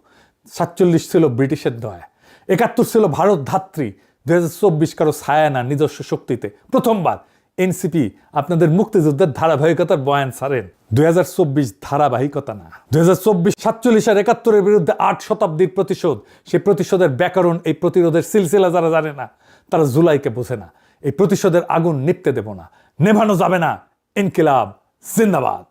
47 ছিল ব্রিটিশের দয়া, 71 ছিল ভারত ধাত্রী, 2024 কারো ছায়া না, নিজস্ব শক্তিতে। প্রথমবার এনসিপি আপনাদের মুক্তিযুদ্ধের ধারাবাহিকতার বয়ান ছাড়েন। 2024 ধারাবাহিকতা না। 2024 47 আর 71-এর বিরুদ্ধে 8 শতাব্দীর প্রতিশোধ। সেই প্রতিশোধের ব্যাকরণ, এই প্রতিরোধের সিলসিলা যারা জানে না, তারা জুলাইকে বোঝে না। এই প্রতিশোধের আগুন নিভতে দেব না, নেভানো যাবে না। ইনকিলাব জিন্দাবাদ।